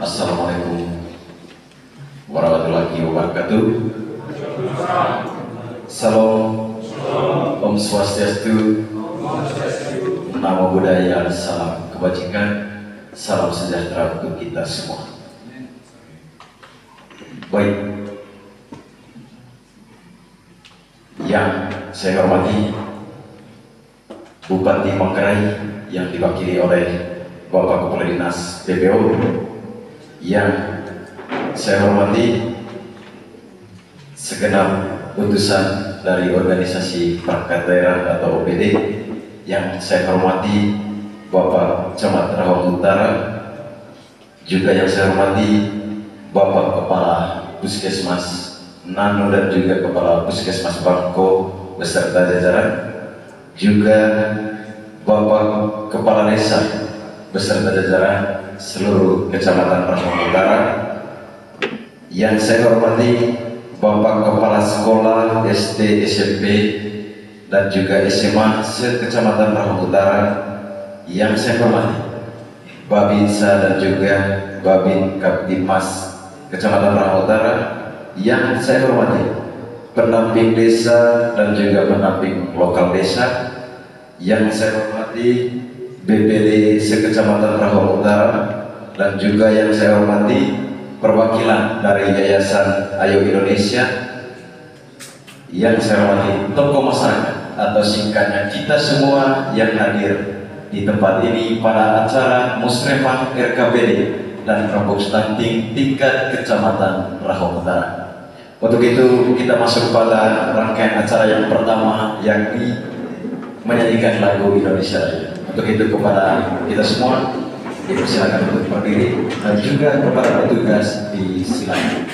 Assalamualaikum warahmatullahi wabarakatuh. Salam, Om Swastiastu, Namo Buddhaya, salam kebajikan, salam sejahtera untuk kita semua. Baik, yang saya hormati Bupati Manggarai yang diwakili oleh Bapak Kepala Dinas PPO, yang saya hormati segenap utusan dari organisasi perangkat daerah atau OPD, yang saya hormati Bapak Camat Rahong Utara, juga yang saya hormati Bapak Kepala Puskesmas Nano dan juga Kepala Puskesmas Bangko beserta jajaran, juga Bapak Kepala Desa beserta jajaran seluruh Kecamatan Rahong Utara, yang saya hormati Bapak Kepala Sekolah SD, SMP, dan juga SMA se-Kecamatan Rahong Utara, yang saya hormati Babinsa dan juga Babin Kaptimas Kecamatan Rahong Utara, yang saya hormati pendamping desa dan juga pendamping lokal desa, yang saya hormati BPD se-Kecamatan Rahong Utara, dan juga yang saya hormati perwakilan dari Yayasan Ayo Indonesia, yang saya hormati tokoh masyarakat atau singkatnya kita semua yang hadir di tempat ini pada acara Musrefah RKPD dan Rambut Stunting tingkat Kecamatan Rahong Utara. Untuk itu kita masuk pada rangkaian acara yang pertama, yakni menyanyikan lagu Indonesia Raya. Untuk itu kepada kita semua dipersilakan untuk berdiri dan juga kepada petugas disilakan.